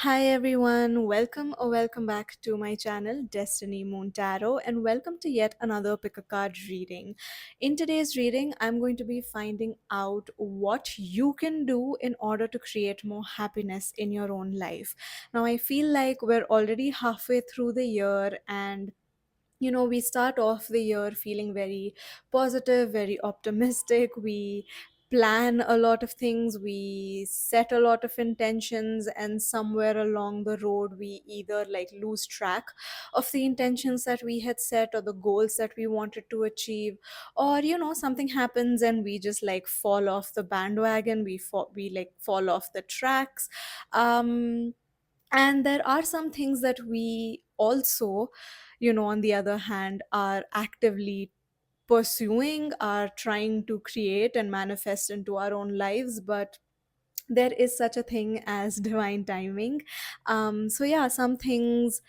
Hi everyone, welcome or welcome back to my channel Destiny Moon Tarot, and welcome to yet another pick a card reading. In today's reading, I'm going to be finding out what you can do in order to create more happiness in your own life. Now, I feel like we're already halfway through the year, and we start off the year feeling very positive, very optimistic. We plan a lot of things, we set a lot of intentions, and somewhere along the road we either like lose track of the intentions that we had set or the goals that we wanted to achieve, or something happens and we just like fall off the bandwagon, we like fall off the tracks. um and there are some things that we also, on the other hand, are actively pursuing, are trying to create and manifest into our own lives, but there is such a thing as divine timing. So yeah, some things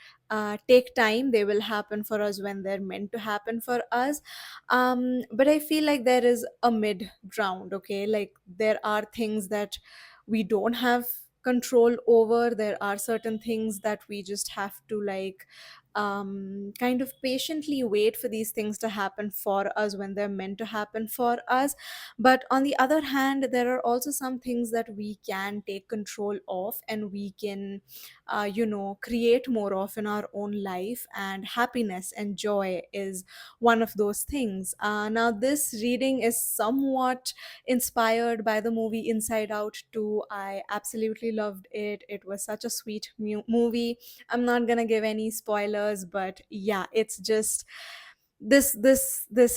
take time. They will happen for us when they're meant to happen for us. But I feel like there is a mid ground. Okay, like there are things that we don't have control over. There are certain things that we just have to like kind of patiently wait for these things to happen for us when they're meant to happen for us. But on the other hand, there are also some things that we can take control of, and we can create more of in our own life, and happiness and joy is one of those things. Now this reading is somewhat inspired by the movie Inside Out 2. I absolutely loved it. It was such a sweet movie. I'm not gonna give any spoilers, but yeah, it's just this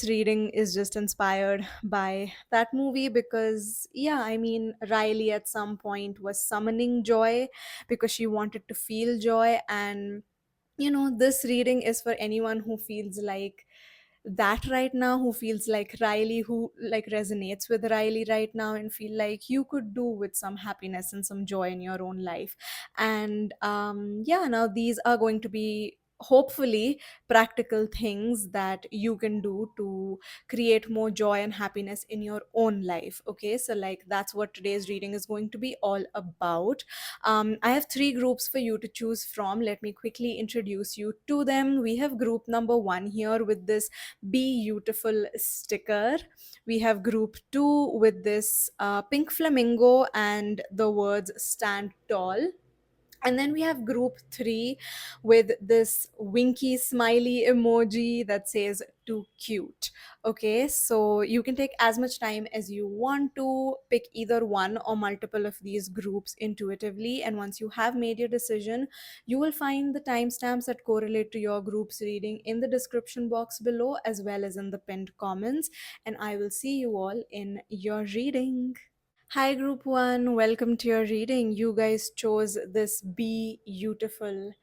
reading is just inspired by that movie, because yeah, I mean, Riley at some point was summoning joy because she wanted to feel joy. And this reading is for anyone who feels like that right now, who feels like Riley, who like resonates with Riley right now, and feel like you could do with some happiness and some joy in your own life. And yeah, now these are going to be hopefully practical things that you can do to create more joy and happiness in your own life. Okay, so like that's what today's reading is going to be all about. I have three groups for you to choose from. Let me quickly introduce you to them. We have group number one here with this Be Beautiful sticker. We have group two with this pink flamingo and the words Stand Tall. And then we have group three with this winky smiley emoji that says too cute. Okay, so you can take as much time as you want to pick either one or multiple of these groups intuitively. And once you have made your decision, you will find the timestamps that correlate to your group's reading in the description box below, as well as in the pinned comments. And I will see you all in your reading. Hi, Group One. Welcome to your reading. You guys chose this Be Beautiful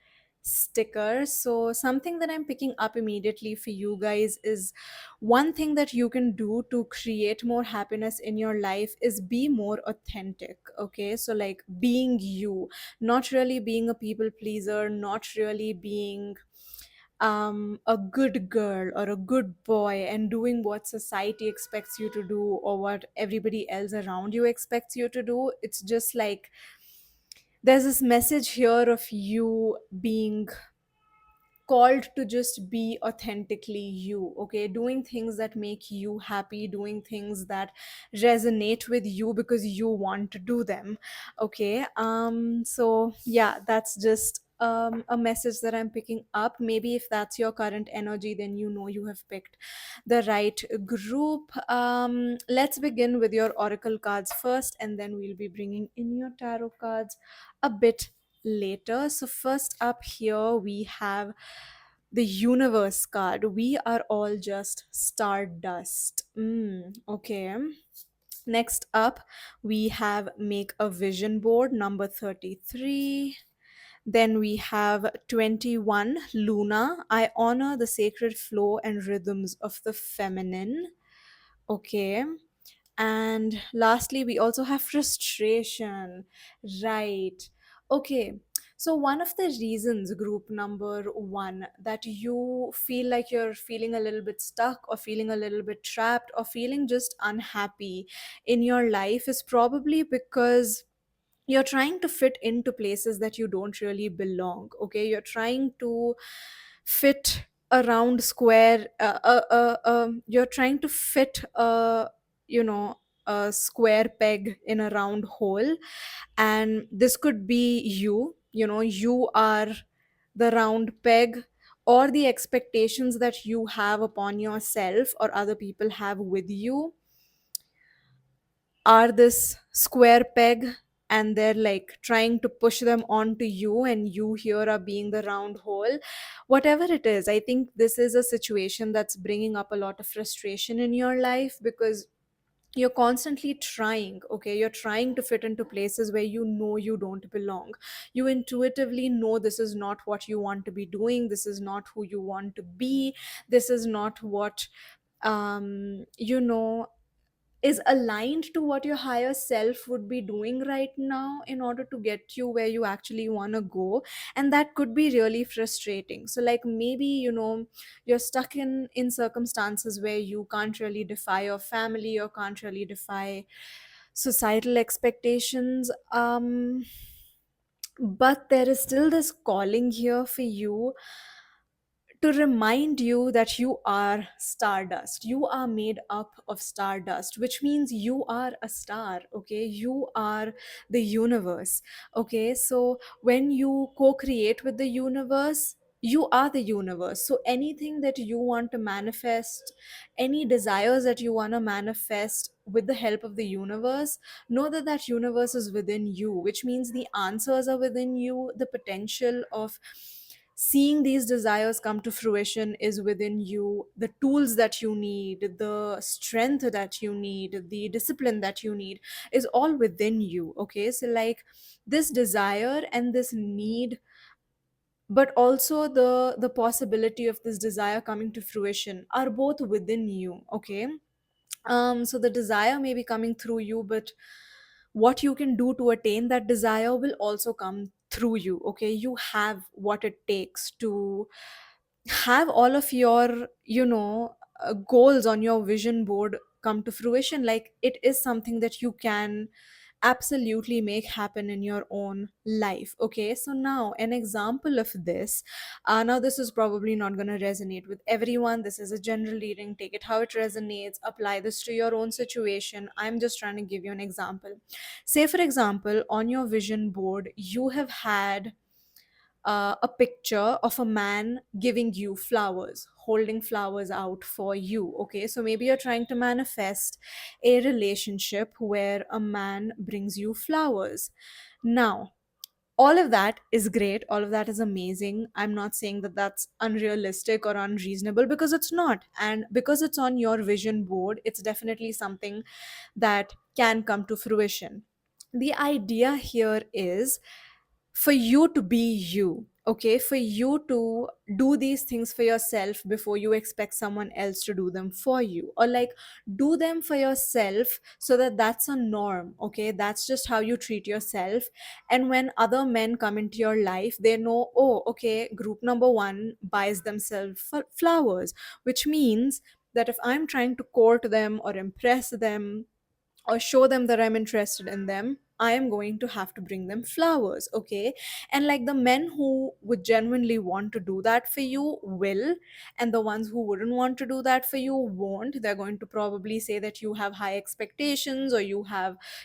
sticker. So, something that I'm picking up immediately for you guys is one thing that you can do to create more happiness in your life is be more authentic. Okay, so like being you, not really being a people pleaser, not really being a good girl or a good boy and doing what society expects you to do or what everybody else around you expects you to do. It's just like there's this message here of you being called to just be authentically you. Okay, doing things that make you happy, doing things that resonate with you because you want to do them. Okay, so yeah, that's just a message that I'm picking up. Maybe if that's your current energy, then you have picked the right group. Let's begin with your oracle cards first, and then we'll be bringing in your tarot cards a bit later. So, first up here, we have the universe card. We are all just stardust. Okay. Next up, we have make a vision board number 33. Then we have 21 Luna. I honor the sacred flow and rhythms of the feminine. Okay. And lastly, we also have frustration. Right. Okay. So, one of the reasons, group number one, that you feel like you're feeling a little bit stuck or feeling a little bit trapped or feeling just unhappy in your life is probably because you're trying to fit into places that you don't really belong. Okay, you're trying to fit around square you're trying to fit you know a square peg in a round hole. And this could be you are the round peg, or the expectations that you have upon yourself or other people have with you are this square peg, and they're like trying to push them onto you, and you here are being the round hole. Whatever it is, I think this is a situation that's bringing up a lot of frustration in your life, because you're constantly trying. Okay, you're trying to fit into places where you don't belong. You intuitively know this is not what you want to be doing, this is not who you want to be, this is not what you know is aligned to what your higher self would be doing right now in order to get you where you actually want to go. And that could be really frustrating. So like maybe you're stuck in circumstances where you can't really defy your family or can't really defy societal expectations, but there is still this calling here for you to remind you that you are stardust. You are made up of stardust, which means you are a star. Okay, you are the universe. Okay, so when you co create with the universe, you are the universe. So anything that you want to manifest, any desires that you want to manifest with the help of the universe, know that that universe is within you, which means the answers are within you, the potential of seeing these desires come to fruition is within you, the tools that you need, the strength that you need, the discipline that you need is all within you. Okay, so like this desire and this need, but also the possibility of this desire coming to fruition are both within you. Okay, so the desire may be coming through you, but what you can do to attain that desire will also come through you. Okay, you have what it takes to have all of your goals on your vision board come to fruition. Like it is something that you can absolutely make happen in your own life. Okay, so now an example of this, now this is probably not going to resonate with everyone, this is a general reading, take it how it resonates, apply this to your own situation. I'm just trying to give you an example. Say for example, on your vision board you have had a picture of a man giving you flowers, holding flowers out for you. Okay, so maybe you're trying to manifest a relationship where a man brings you flowers. Now, all of that is great, all of that is amazing. I'm not saying that that's unrealistic or unreasonable, because it's not. And because it's on your vision board, it's definitely something that can come to fruition. The idea here is for you to be you. Okay, for you to do these things for yourself before you expect someone else to do them for you, or like do them for yourself so that that's a norm. Okay, that's just how you treat yourself. And when other men come into your life, they know, oh okay, group number one buys themselves flowers, which means that if I'm trying to court them or impress them or show them that I'm interested in them, I am going to have to bring them flowers. Okay, and like the men who would genuinely want to do that for you will, and the ones who wouldn't want to do that for you won't. They're going to probably say that you have high expectations, or you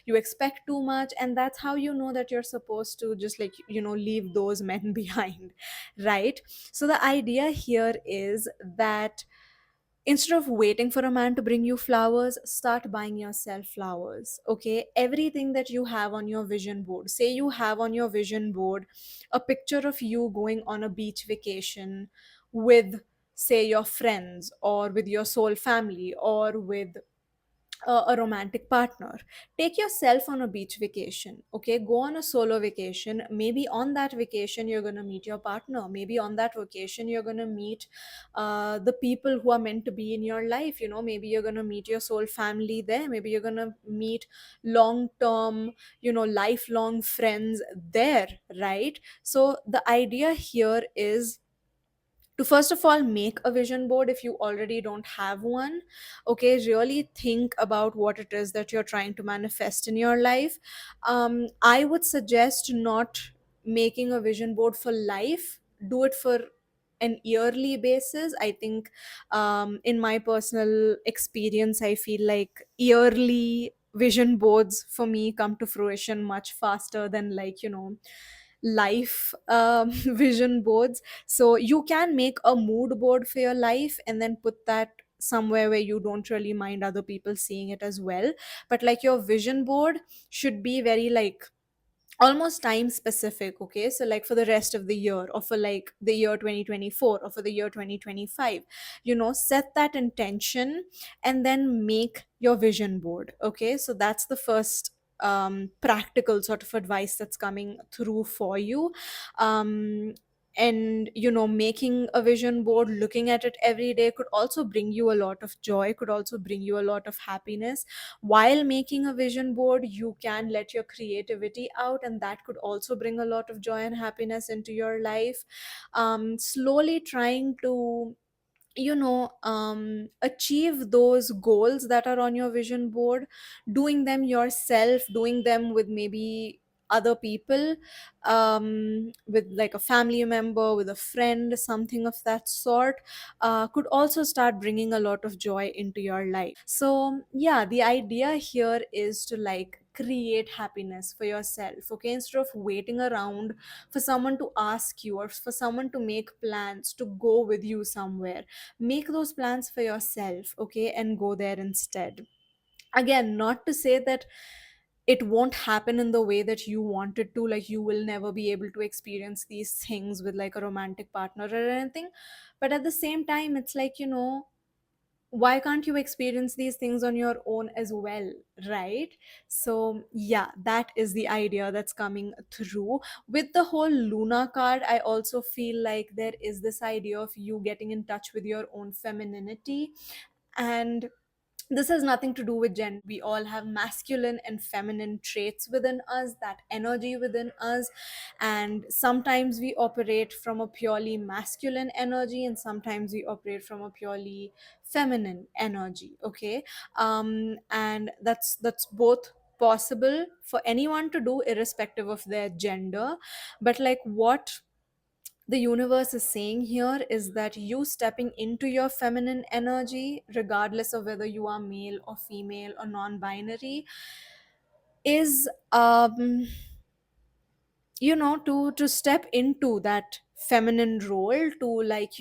expect too much, and that's how you know that you're supposed to just like leave those men behind, right? So the idea here is that instead of waiting for a man to bring you flowers, start buying yourself flowers. Okay, everything that you have on your vision board, say you have on your vision board a picture of you going on a beach vacation with, say, your friends, or with your soul family, or with a romantic partner. Take yourself on a beach vacation. Okay, go on a solo vacation. Maybe on that vacation you're going to meet your partner, maybe on that vacation you're going to meet the people who are meant to be in your life. Maybe you're going to meet your soul family there, maybe you're going to meet long term, lifelong friends there, right? So the idea here is to first of all make a vision board if you already don't have one. Okay, really think about what it is that you're trying to manifest in your life. I would suggest not making a vision board for life. Do it for an yearly basis. I think in my personal experience, I feel like yearly vision boards for me come to fruition much faster than, like, life vision boards. So you can make a mood board for your life and then put that somewhere where you don't really mind other people seeing it as well. But like your vision board should be very, like, almost time specific. Okay, so like for the rest of the year, or for like the year 2024, or for the year 2025, set that intention and then make your vision board. Okay, so that's the first practical sort of advice that's coming through for you. And making a vision board, looking at it every day, could also bring you a lot of joy, could also bring you a lot of happiness. While making a vision board, you can let your creativity out, and that could also bring a lot of joy and happiness into your life. Slowly trying to achieve those goals that are on your vision board, doing them yourself, doing them with maybe other people, with like a family member, with a friend, something of that sort, could also start bringing a lot of joy into your life. So yeah, the idea here is to, like, create happiness for yourself. Okay, instead of waiting around for someone to ask you, or for someone to make plans to go with you somewhere, make those plans for yourself. Okay, and go there instead. Again, not to say that it won't happen in the way that you want it to, like you will never be able to experience these things with like a romantic partner or anything, but at the same time, it's like, why can't you experience these things on your own as well, right? So yeah, that is the idea that's coming through with the whole Luna card. I also feel like there is this idea of you getting in touch with your own femininity. And this has nothing to do with gender. We all have masculine and feminine traits within us, that energy within us. And sometimes we operate from a purely masculine energy, and sometimes we operate from a purely feminine energy. Okay, and that's both possible for anyone to do, irrespective of their gender. But like, what the universe is saying here is that you stepping into your feminine energy, regardless of whether you are male or female or non-binary, is to step into that feminine role, to, like,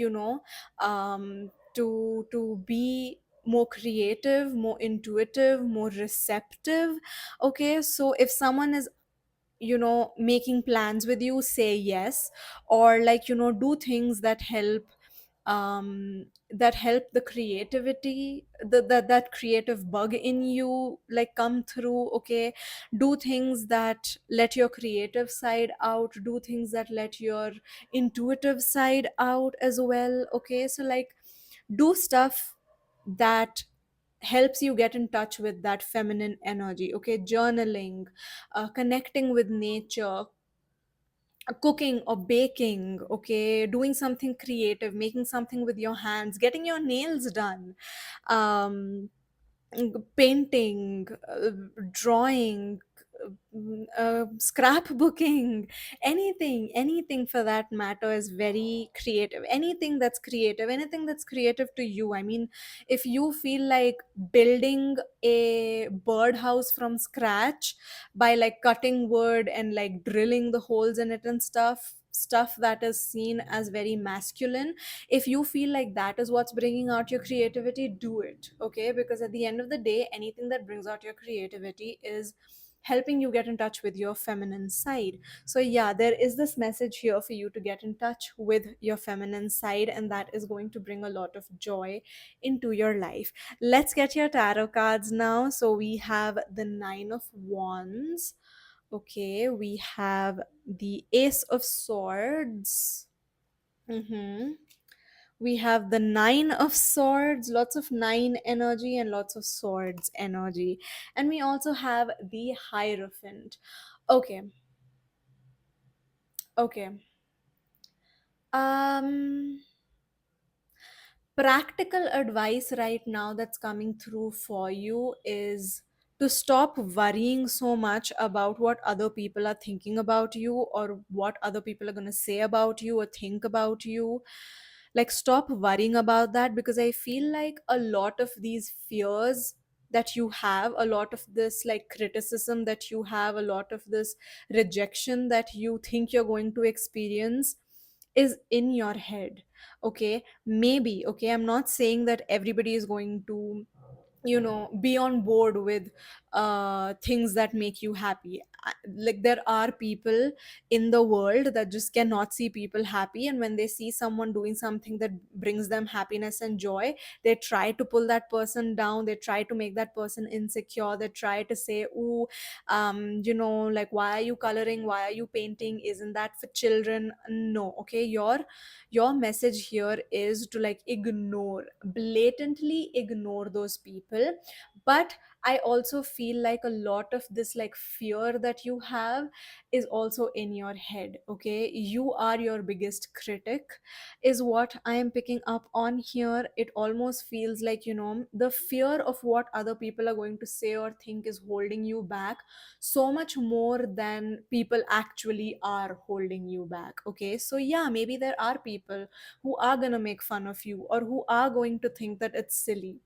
to be more creative, more intuitive, more receptive. Okay, so if someone is making plans with you, say yes. Or, like, do things that help the creativity, that creative bug in you, like, come through. Okay, do things that let your creative side out, do things that let your intuitive side out as well. Okay, so, like, do stuff that helps you get in touch with that feminine energy. Okay, journaling, connecting with nature, cooking or baking. Okay, doing something creative, making something with your hands, getting your nails done, um painting, drawing, scrapbooking, anything for that matter is very creative. Anything that's creative to you. I mean, if you feel like building a birdhouse from scratch by, like, cutting wood and, like, drilling the holes in it and stuff that is seen as very masculine, if you feel like that is what's bringing out your creativity, do it. Okay, because at the end of the day, anything that brings out your creativity is helping you get in touch with your feminine side. So yeah, there is this message here for you to get in touch with your feminine side, and that is going to bring a lot of joy into your life. Let's get your tarot cards now. So we have the Nine of Wands. Okay, we have the Ace of Swords. Mm-hmm. We have the Nine of Swords, lots of nine energy and lots of swords energy. And we also have the Hierophant. Okay, okay. Um Practical advice right now that's coming through for you is to stop worrying so much about what other people are thinking about you, or what other people are going to say about you or think about you. Like, stop worrying about that, because I feel like a lot of these fears that you have, a lot of this like criticism that you have, a lot of this rejection that you think you're going to experience is in your head. Okay, maybe, okay, I'm not saying that everybody is going to, be on board with things that make you happy. Like, there are people in the world that just cannot see people happy, and when they see someone doing something that brings them happiness and joy, they try to pull that person down, they try to make that person insecure, they try to say, "Ooh, like, why are you coloring, why are you painting, isn't that for children?" No, okay, your message here is to like ignore, blatantly ignore those people. But I also feel like a lot of this like fear that you have is also in your head. Okay, you are your biggest critic, is what I am picking up on here. It almost feels like, the fear of what other people are going to say or think is holding you back so much more than people actually are holding you back. Okay, so yeah, maybe there are people who are going to make fun of you, or who are going to think that it's silly,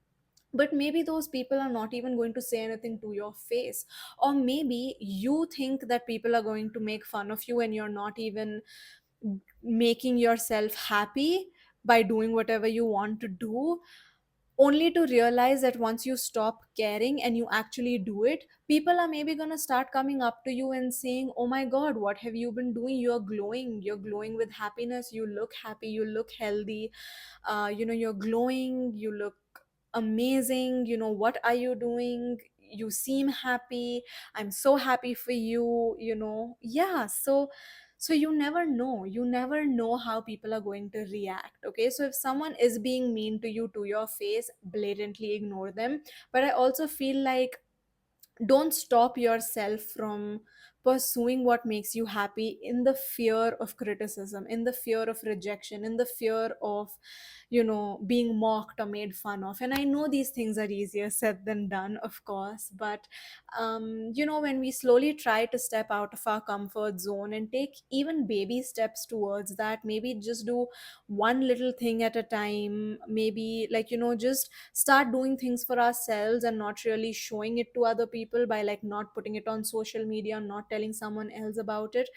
but maybe those people are not even going to say anything to your face. Or maybe you think that people are going to make fun of you, and you're not even making yourself happy by doing whatever you want to do, only to realize that once you stop caring and you actually do it, people are maybe going to start coming up to you and saying, "Oh my god, what have you been doing? You're glowing with happiness, you look happy, you look healthy, you're glowing, you look amazing, what are you doing? You seem happy. I'm so happy for you." Yeah, so you never know how people are going to react. Okay, so if someone is being mean to you to your face, blatantly ignore them. But I also feel like, don't stop yourself from pursuing what makes you happy in the fear of criticism, in the fear of rejection, in the fear of being mocked or made fun of. And I know these things are easier said than done, of course, but when we slowly try to step out of our comfort zone and take even baby steps towards that, maybe just do one little thing at a time, maybe like just start doing things for ourselves and not really showing it to other people, by like not putting it on social media, not telling someone else about it.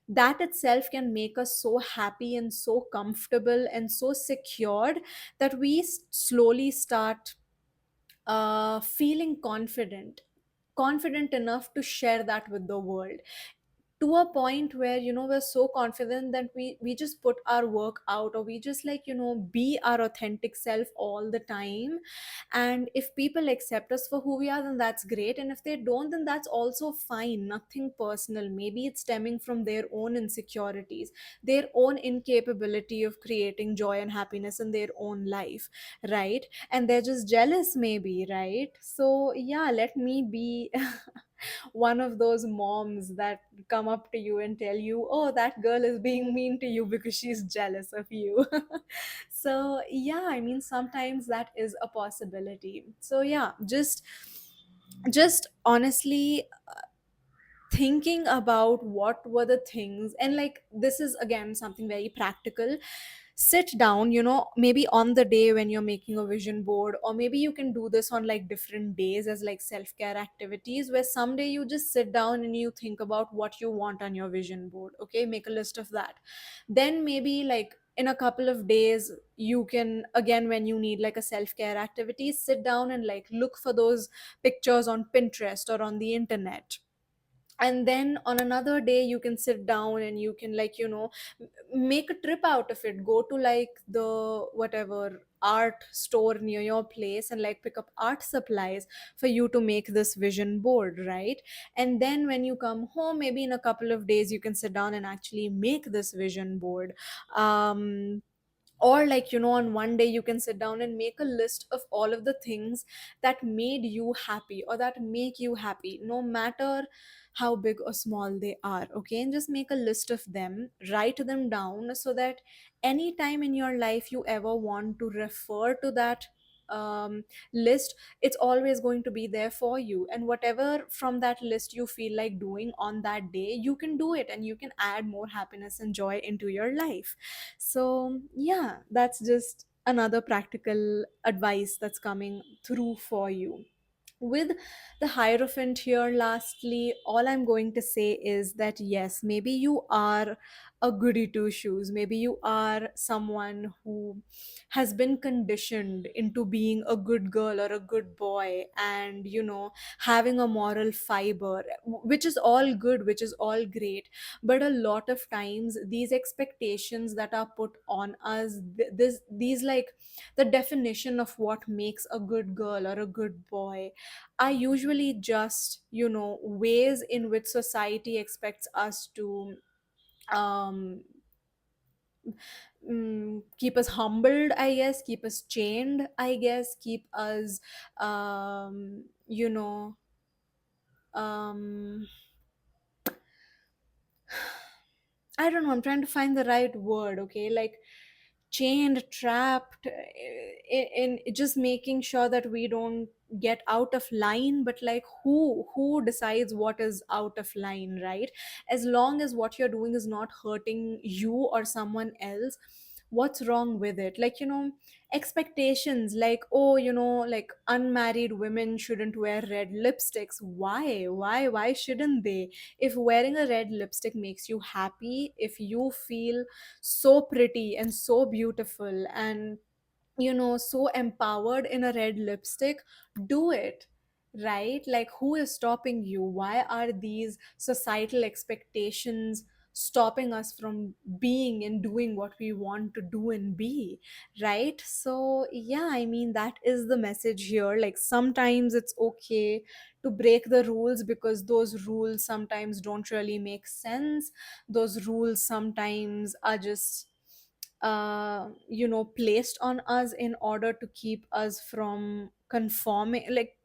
That itself can make us so happy and so comfortable and so secured that we slowly start feeling confident enough to share that with the world, to a point where we're so confident that we just put our work out, or we just like be our authentic self all the time. And if people accept us for who we are, then that's great, and if they don't, then that's also fine. Nothing personal. Maybe it's stemming from their own insecurities, their own incapability of creating joy and happiness in their own life, right? And they're just jealous, maybe, right? So yeah, let me be one of those moms that come up to you and tell you, "Oh, that girl is being mean to you because she's jealous of you." So yeah, I mean, sometimes that is a possibility. So yeah, just honestly thinking about what were the things, and like, this is again something very practical. Sit down, maybe on the day when you're making a vision board, or maybe you can do this on like different days as like self-care activities, where someday you just sit down and you think about what you want on your vision board. Okay, make a list of that. Then maybe like in a couple of days, you can again, when you need like a self-care activity, sit down and like look for those pictures on Pinterest or on the internet. And then on another day, you can sit down and you can like make a trip out of it, go to like the whatever art store near your place and like pick up art supplies for you to make this vision board, right? And then when you come home, maybe in a couple of days, you can sit down and actually make this vision board. um or like, on one day you can sit down and make a list of all of the things that made you happy or that make you happy, no matter how big or small they are. Okay, and just make a list of them, write them down, so that anytime in your life you ever want to refer to that list, it's always going to be there for you. And whatever from that list you feel like doing on that day, you can do it, and you can add more happiness and joy into your life. So, yeah, that's just another practical advice that's coming through for you. With the Hierophant here, lastly, all I'm going to say is that yes, maybe you are a goody two shoes. Maybe you are someone who has been conditioned into being a good girl or a good boy, and having a moral fiber, which is all good, which is all great. But a lot of times, these expectations that are put on us, these like the definition of what makes a good girl or a good boy, are usually just ways in which society expects us to um keep us humbled, I guess, keep us chained, I guess, keep us you know um I don't know, I'm trying to find the right word, okay? Like chained, trapped, in just making sure that we don't get out of line. But like, who decides what is out of line, right? As long as what you're doing is not hurting you or someone else, what's wrong with it? Like, expectations like, oh, like unmarried women shouldn't wear red lipsticks. Why shouldn't they? If wearing a red lipstick makes you happy, if you feel so pretty and so beautiful and so empowered in a red lipstick, do it, right? Like, who is stopping you? Why are these societal expectations stopping us from being and doing what we want to do and be, right? So yeah, I mean, that is the message here. Like, sometimes it's okay to break the rules, because those rules sometimes don't really make sense. Those rules sometimes are just placed on us in order to keep us from conforming. Like,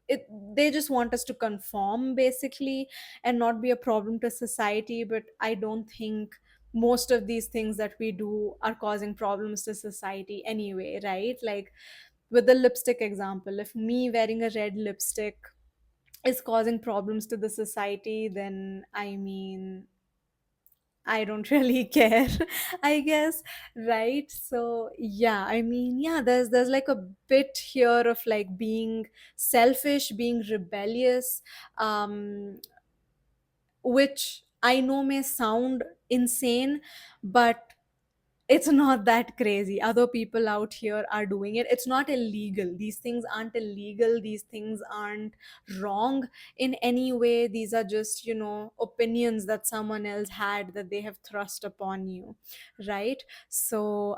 they just want us to conform basically, and not be a problem to society. But I don't think most of these things that we do are causing problems to society anyway, right? Like, with the lipstick example, if me wearing a red lipstick is causing problems to the society, then I mean, I don't really care, I guess, right? So yeah, I mean, yeah, there's like a bit here of like being selfish, being rebellious, um, which I know may sound insane, but it's not that crazy. Other people out here are doing it. It's not illegal. These things aren't illegal. These things aren't wrong in any way. These are just, opinions that someone else had that they have thrust upon you, right? So,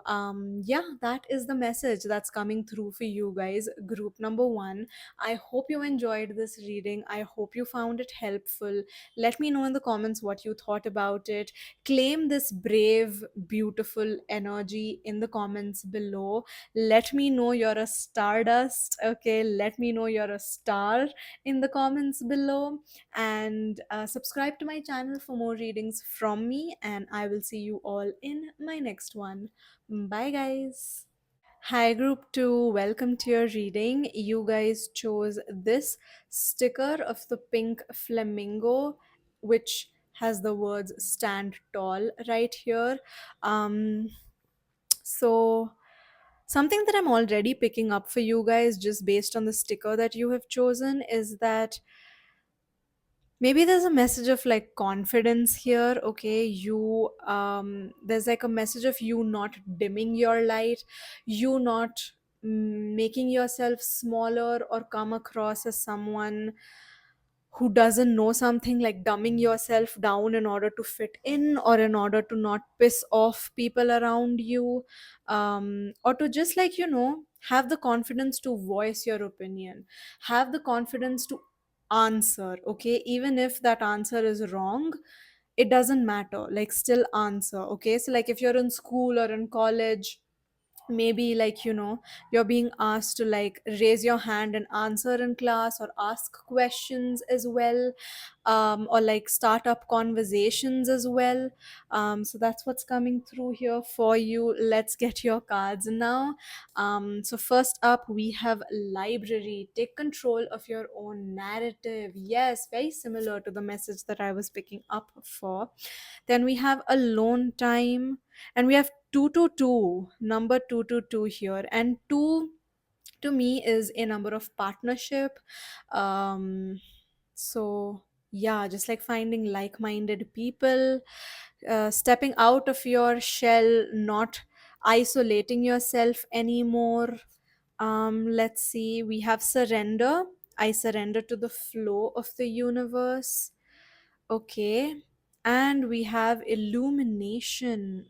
yeah, that is the message that's coming through for you guys. Group number one. I hope you enjoyed this reading. I hope you found it helpful. Let me know in the comments what you thought about it. Claim this brave, beautiful energy in the comments below. Let me know you're a stardust, okay? Let me know you're a star in the comments below. And subscribe to my channel for more readings from me. And I will see you all in my next one. Bye, guys. Hi, group 2. Welcome to your reading. You guys chose this sticker of the pink flamingo, which has the words stand tall right here. Um, so, something that I'm already picking up for you guys just based on the sticker that you have chosen is that maybe there's a message of like confidence here. Okay, there's like a message of you not dimming your light, you not making yourself smaller or come across as someone who doesn't know something, like dumbing yourself down in order to fit in or in order to not piss off people around you, or to just like have the confidence to voice your opinion, have the confidence to answer. Okay, even if that answer is wrong, it doesn't matter, like still answer. Okay, so like if you're in school or in college, maybe like you're being asked to like raise your hand and answer in class, or ask questions as well, or like start up conversations as well. So that's what's coming through here for you. Let's get your cards now. So first up we have library. Take control of your own narrative. Yes, very similar to the message that I was picking up for. Then we have alone time, and we have 222, number 222 here. And 2 to me is a number of partnership. So yeah, just like finding like-minded people, stepping out of your shell, not isolating yourself anymore. Let's see, we have surrender. I surrender to the flow of the universe. Okay. And we have illumination.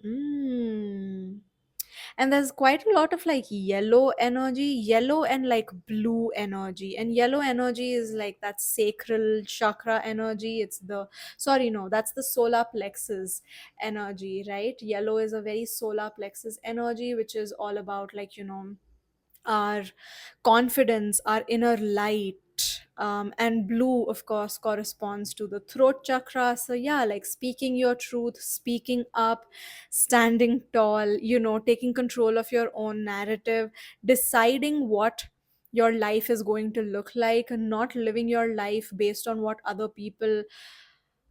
And there's quite a lot of like yellow energy, yellow and like blue energy. And yellow energy is like that sacral chakra energy. It's the, sorry, no, that's the solar plexus energy, right? Yellow is a very solar plexus energy, which is all about like, our confidence, our inner light. And blue, of course, corresponds to the throat chakra. So, yeah, like speaking your truth, speaking up, standing tall, taking control of your own narrative, deciding what your life is going to look like, and not living your life based on what other people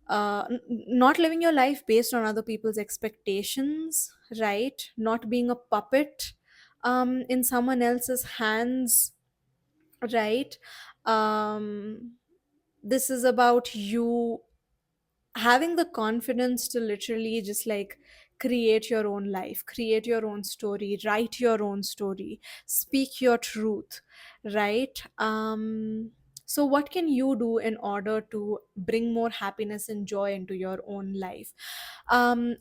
not living your life based on other people's expectations, right? Not being a puppet in someone else's hands, right? um this is about you having the confidence to literally just like create your own life, create your own story, write your own story, speak your truth, right? So what can you do in order to bring more happiness and joy into your own life?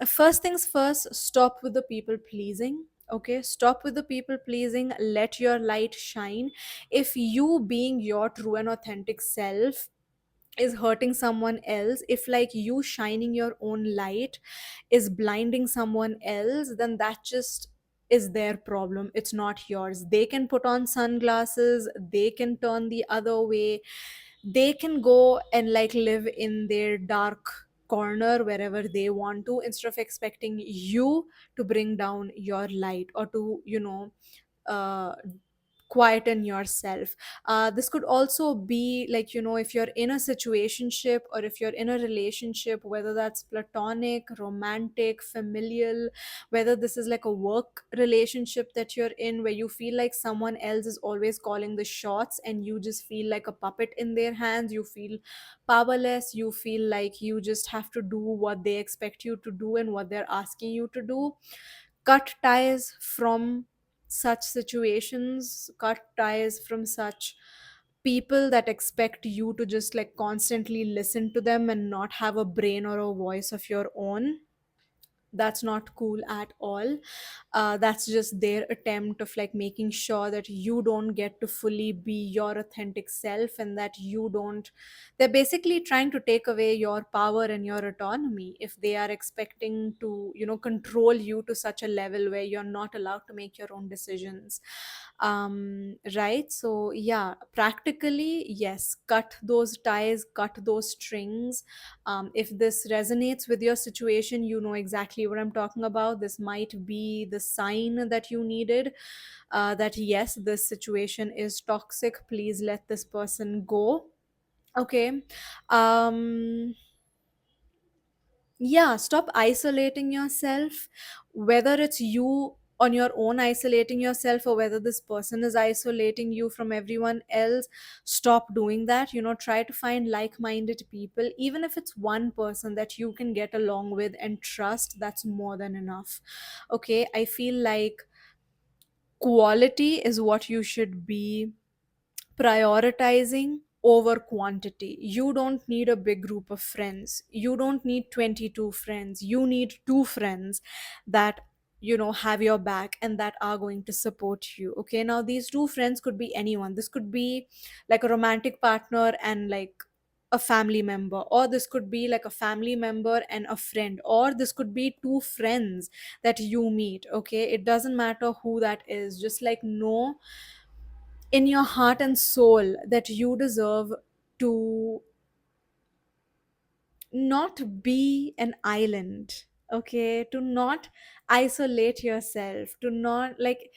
First things first, stop with the people pleasing. Okay, stop with the people pleasing, let your light shine. If you being your true and authentic self is hurting someone else, if like you shining your own light is blinding someone else, then that just is their problem, it's not yours. They can put on sunglasses, they can turn the other way, they can go and like live in their dark corner wherever they want to, instead of expecting you to bring down your light, or to uh, quieten yourself. This could also be like, if you're in a situationship, or if you're in a relationship, whether that's platonic, romantic, familial, whether this is like a work relationship that you're in, where you feel like someone else is always calling the shots and you just feel like a puppet in their hands, you feel powerless, you feel like you just have to do what they expect you to do and what they're asking you to do. Cut ties from such situations, cut ties from such people that expect you to just like constantly listen to them and not have a brain or a voice of your own. That's not cool at all. That's just their attempt of like making sure that you don't get to fully be your authentic self, and that you don't, they're basically trying to take away your power and your autonomy if they are expecting to control you to such a level where you're not allowed to make your own decisions. Right, so yeah, practically yes, cut those ties, cut those strings. If this resonates with your situation, you know exactly what I'm talking about. This might be the sign that you needed, that yes, this situation is toxic, please let this person go. Okay. um yeah, stop isolating yourself, whether it's you on your own isolating yourself, or whether this person is isolating you from everyone else. Stop doing that. Try to find like-minded people, even if it's one person that you can get along with and trust. That's more than enough. Okay, I feel like quality is what you should be prioritizing over quantity. You don't need a big group of friends. You don't need 22 friends. You need two friends that have your back and that are going to support you. Okay, now these two friends could be anyone. This could be like a romantic partner and like a family member, or this could be like a family member and a friend, or this could be two friends that you meet. Okay, it doesn't matter who that is. Just like know in your heart and soul that you deserve to not be an island. Okay, to not isolate yourself, to not like,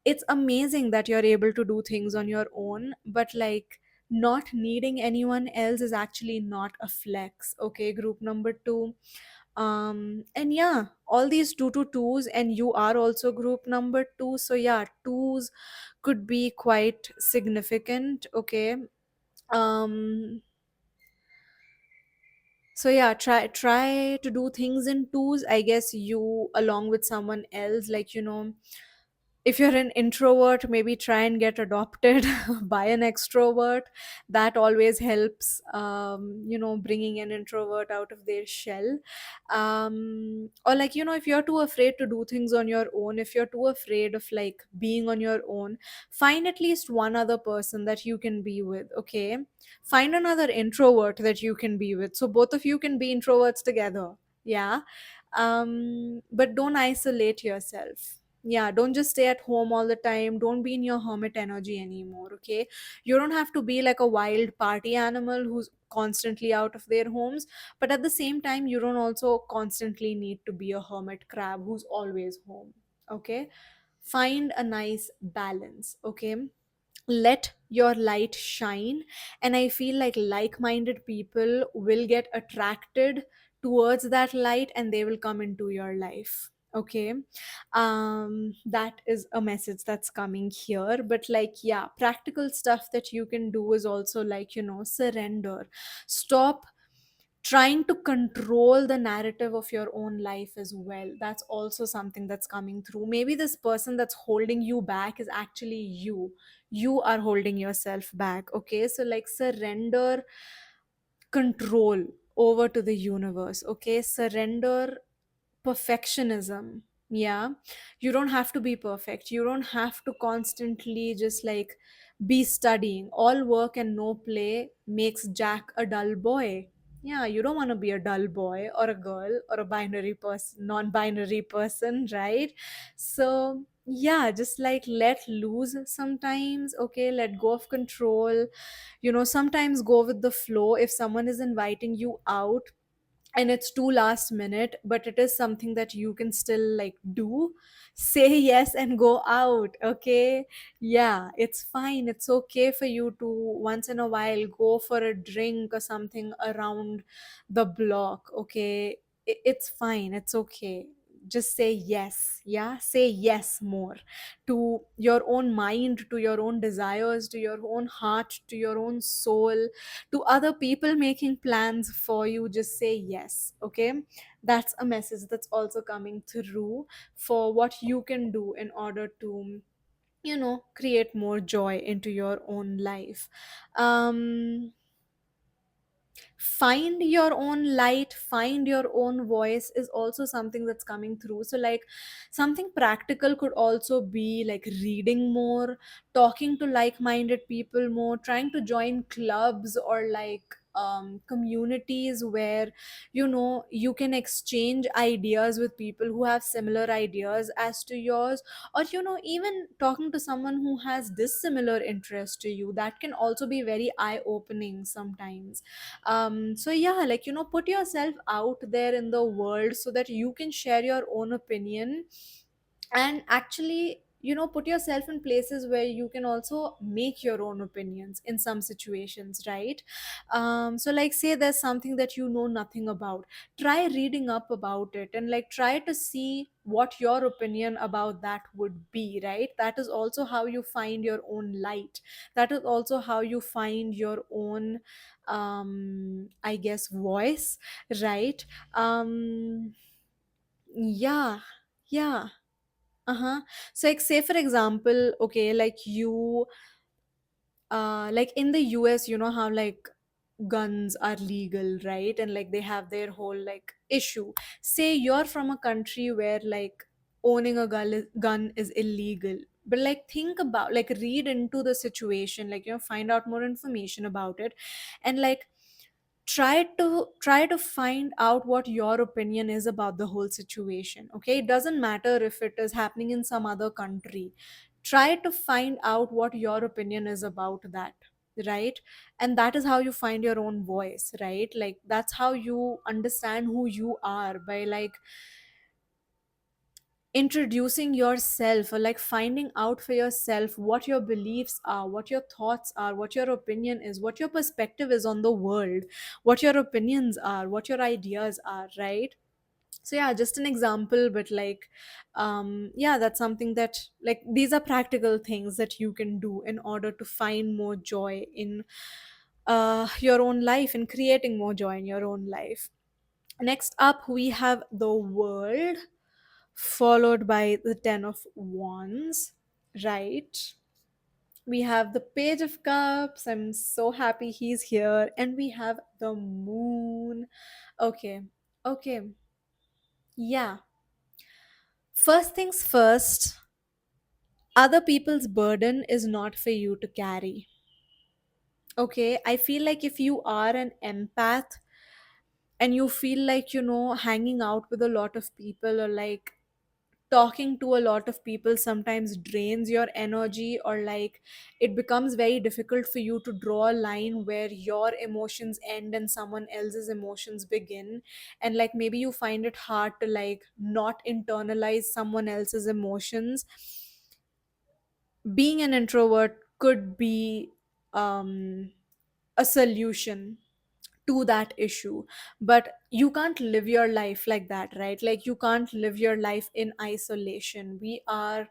it's amazing that you're able to do things on your own, but like not needing anyone else is actually not a flex. Okay, group number 2. And yeah, all these 2 to 2s, and you are also group number 2, so yeah, twos could be quite significant. Okay. um so yeah, try to do things in twos, I guess, you along with someone else. Like, if you're an introvert, maybe try and get adopted by an extrovert. That always helps, bringing an introvert out of their shell. Or like, if you're too afraid to do things on your own, if you're too afraid of like being on your own, find at least one other person that you can be with. Okay, find another introvert that you can be with, so both of you can be introverts together. Yeah. But don't isolate yourself. Yeah, don't just stay at home all the time. Don't be in your hermit energy anymore. Okay, you don't have to be like a wild party animal who's constantly out of their homes, but at the same time you don't also constantly need to be a hermit crab who's always home. Okay, find a nice balance. Okay, let your light shine, and I feel like-minded people will get attracted towards that light, and they will come into your life. Okay. That is a message that's coming here. But like, yeah, practical stuff that you can do is also like, surrender. Stop trying to control the narrative of your own life as well. That's also something that's coming through. Maybe this person that's holding you back is actually you are holding yourself back. Okay, so like surrender control over to the universe. Okay, surrender perfectionism. Yeah, you don't have to be perfect. You don't have to constantly just like be studying. All work and no play makes Jack a dull boy. Yeah, you don't want to be a dull boy or a girl or a binary person, non-binary person, right? So yeah, just like let loose sometimes. Okay, let go of control. Sometimes go with the flow. If someone is inviting you out and it's too last minute, but it is something that you can still like do, say yes and go out. Okay, yeah, it's fine. It's okay for you to once in a while go for a drink or something around the block. Okay, it's fine, it's okay. Just say yes. Yeah, say yes more to your own mind, to your own desires, to your own heart, to your own soul, to other people making plans for you. Just say yes. Okay, that's a message that's also coming through for what you can do in order to create more joy into your own life. um Find your own light, find your own voice is also something that's coming through. So like something practical could also be like reading more, talking to like-minded people more, trying to join clubs or like communities where you can exchange ideas with people who have similar ideas as to yours, or even talking to someone who has dissimilar interest to you. That can also be very eye opening sometimes. So yeah, like put yourself out there in the world so that you can share your own opinion, and actually put yourself in places where you can also make your own opinions in some situations, right? So like say there's something that you know nothing about, try reading up about it and like try to see what your opinion about that would be, right? That is also how you find your own light. That is also how you find your own I guess voice, right? um yeah, yeah. Uh-huh. So like say for example, okay, like you like in the US, you know how like guns are legal, right? And like they have their whole like issue. Say you're from a country where like owning a gun is illegal. But like think about, read into the situation, find out more information about it, and like try to find out what your opinion is about the whole situation. Okay, it doesn't matter if it is happening in some other country. Try to find out what your opinion is about that, right? And that is how you find your own voice, right? Like that's how you understand who you are, by like introducing yourself, or like finding out for yourself what your beliefs are, what your thoughts are, what your opinion is, what your perspective is on the world, what your opinions are, what your ideas are, right? So yeah, just an example, but like yeah, that's something that, like, these are practical things that you can do in order to find more joy in your own life and creating more joy in your own life. Next up, we have the world, followed by the 10 of wands, right? We have the page of cups. I'm so happy he's here. And we have the moon. Okay. Okay. Yeah. First things first, other people's burden is not for you to carry. Okay, I feel like if you are an empath and you feel like, hanging out with a lot of people, or like talking to a lot of people sometimes drains your energy, or like it becomes very difficult for you to draw a line where your emotions end and someone else's emotions begin, and like maybe you find it hard to like not internalize someone else's emotions, being an introvert could be um a solution to that issue. But you can't live your life like that, right? Like you can't live your life in isolation. We are,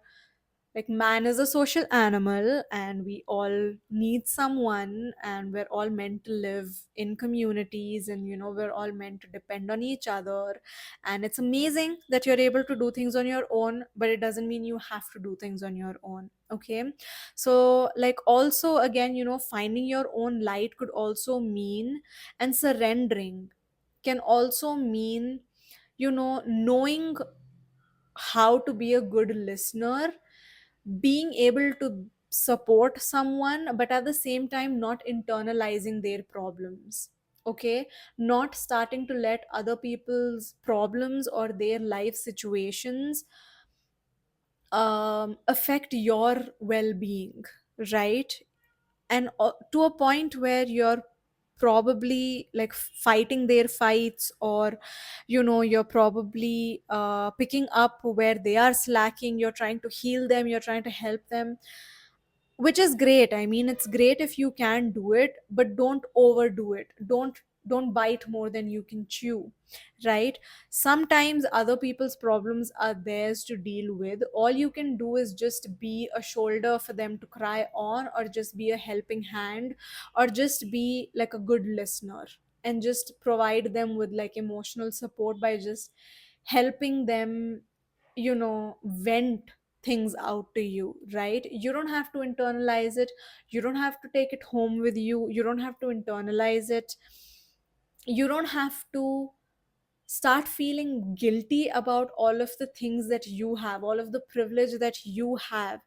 like, man is a social animal, and we all need someone, and we're all meant to live in communities, and we're all meant to depend on each other. And it's amazing that you're able to do things on your own, but it doesn't mean you have to do things on your own. Okay, so like also again, finding your own light could also mean, and surrendering can also mean, knowing how to be a good listener, being able to support someone, but at the same time not internalizing their problems. Okay, not starting to let other people's problems or their life situations affect your well-being, right? And to a point where you're probably like fighting their fights, or you're probably picking up where they are slacking, you're trying to heal them, you're trying to help them, which is great. I mean, it's great if you can do it, but don't overdo it. Don't bite more than you can chew, right? Sometimes other people's problems are theirs to deal with. All you can do is just be a shoulder for them to cry on, or just be a helping hand, or just be like a good listener, and just provide them with like emotional support by just helping them, vent things out to you, right? You don't have to internalize it. You don't have to take it home with you. You don't have to internalize it. You don't have to start feeling guilty about all of the things that you have, all of the privilege that you have,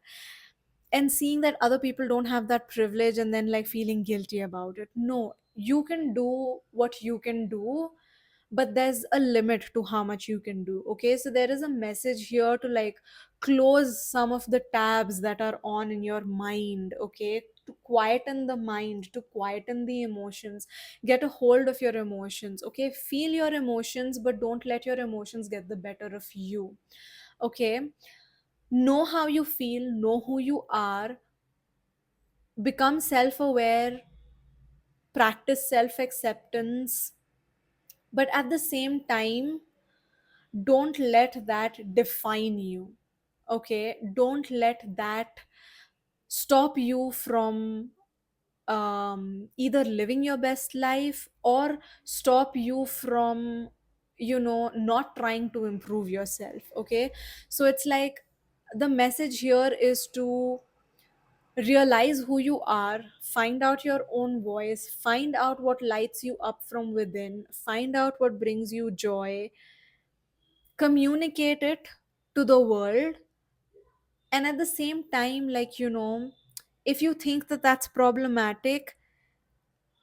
and seeing that other people don't have that privilege and then like feeling guilty about it. No, you can do what you can do, but there's a limit to how much you can do. Okay, so there is a message here to like close some of the tabs that are on in your mind. Okay, to quieten the mind, to quieten the emotions, get a hold of your emotions. Okay, feel your emotions, but don't let your emotions get the better of you. Okay, know how you feel, know who you are, become self-aware, practice self-acceptance, but at the same time, don't let that define you. Okay, don't let that stop you from either living your best life, or stop you from not trying to improve yourself. Okay, so it's like the message here is to realize who you are, find out your own voice, find out what lights you up from within, find out what brings you joy, communicate it to the world. And at the same time, like, if you think that that's problematic,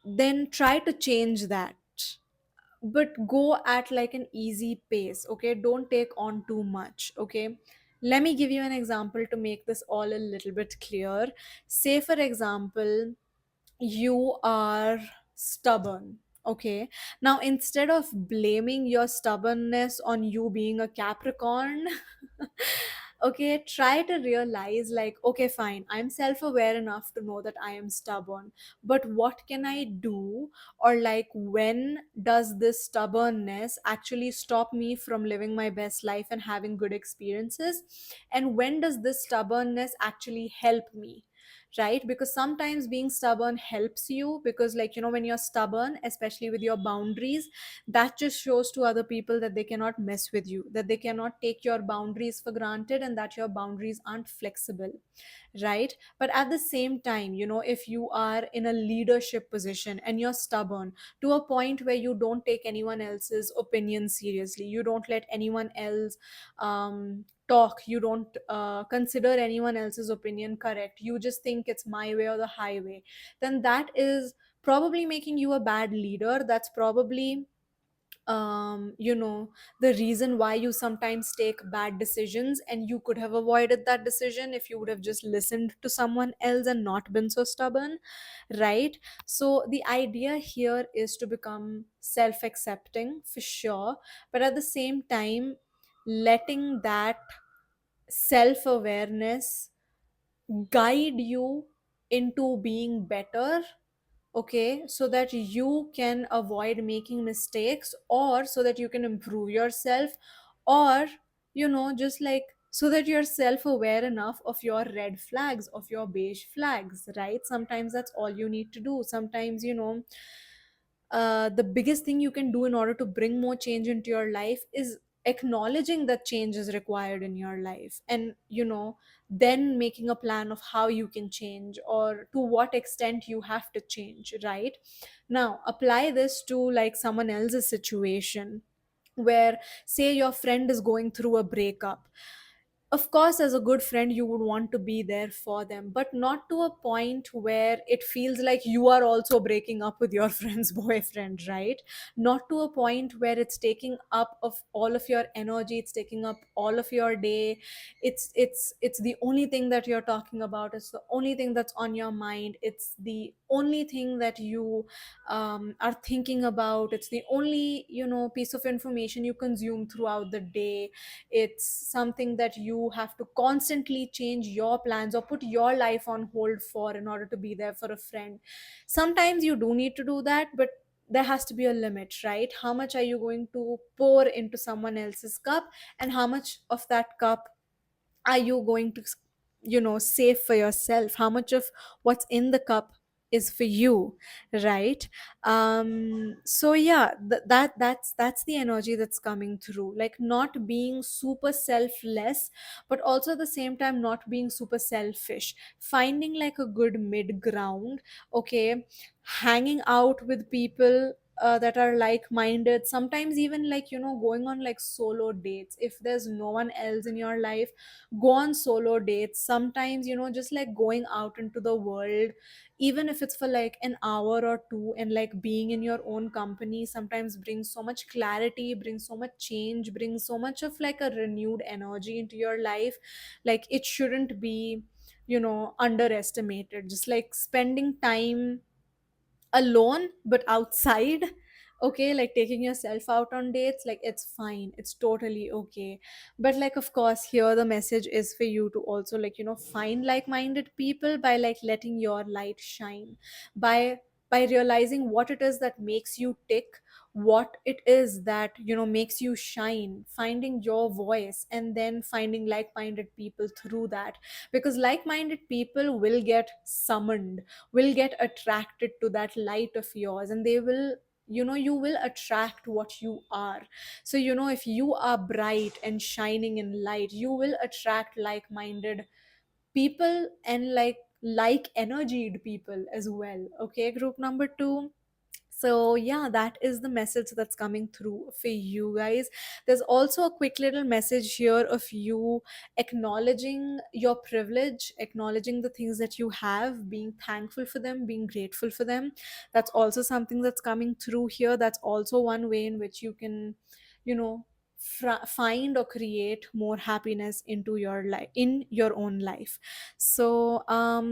then try to change that, but go at like an easy pace. Okay, don't take on too much. Okay, let me give you an example to make this all a little bit clear. Say for example, you are stubborn. Okay, now instead of blaming your stubbornness on you being a Capricorn, okay, try to realize like, okay, fine, I'm self-aware enough to know that I am stubborn, but what can I do, or like when does this stubbornness actually stop me from living my best life and having good experiences, and when does this stubbornness actually help me, right? Because sometimes being stubborn helps you, because like, when you're stubborn, especially with your boundaries, that just shows to other people that they cannot mess with you, that they cannot take your boundaries for granted, and that your boundaries aren't flexible, right? But at the same time, if you are in a leadership position and you're stubborn to a point where you don't take anyone else's opinion seriously, you don't let anyone else talk, you don't consider anyone else's opinion correct, you just think it's my way or the highway, then that is probably making you a bad leader. That's probably the reason why you sometimes take bad decisions, and you could have avoided that decision if you would have just listened to someone else and not been so stubborn, right? So the idea here is to become self accepting for sure, but at the same time letting that self awareness guide you into being better, okay, so that you can avoid making mistakes, or so that you can improve yourself, or just like so that you're self aware enough of your red flags, of your beige flags, right? Sometimes that's all you need to do. Sometimes, the biggest thing you can do in order to bring more change into your life is acknowledging that change is required in your life, and then making a plan of how you can change, or to what extent you have to change, right? Now apply this to like someone else's situation, where say your friend is going through a breakup. Of course, as a good friend you would want to be there for them, but not to a point where it feels like you are also breaking up with your friend's boyfriend, right? Not to a point where it's taking up of all of your energy, it's taking up all of your day, it's the only thing that you're talking about, it's the only thing that's on your mind, it's the only thing that you are thinking about, it's the only piece of information you consume throughout the day. It's something that you have to constantly change your plans or put your life on hold for, in order to be there for a friend. Sometimes you do need to do that, but there has to be a limit, right? How much are you going to pour into someone else's cup, and how much of that cup are you going to save for yourself? How much of what's in the cup is for you, right? So yeah, that's the energy that's coming through, like not being super selfless, but also at the same time not being super selfish, finding like a good mid ground. Okay, hanging out with people that are like minded, sometimes even like going on like solo dates. If there's no one else in your life, go on solo dates. Sometimes just like going out into the world, even if it's for like an hour or two, and like being in your own company sometimes brings so much clarity, brings so much change, brings so much of like a renewed energy into your life. Like it shouldn't be underestimated. Just like spending time alone but outside, okay, like taking yourself out on dates, like it's fine, it's totally okay. But like of course here the message is for you to also like find like-minded people by like letting your light shine, by realizing what it is that makes you tick, what it is that makes you shine, finding your voice, and then finding like-minded people through that. Because like-minded people will get summoned, will get attracted to that light of yours, and they will you will attract what you are. So if you are bright and shining in light, you will attract like-minded people, and like energied people as well. Okay, group number 2, So yeah, that is the message that's coming through for you guys. There's also a quick little message here of you acknowledging your privilege, acknowledging the things that you have, being thankful for them, being grateful for them. That's also something that's coming through here. That's also one way in which you can, you know, find or create more happiness into your life, in your own life. So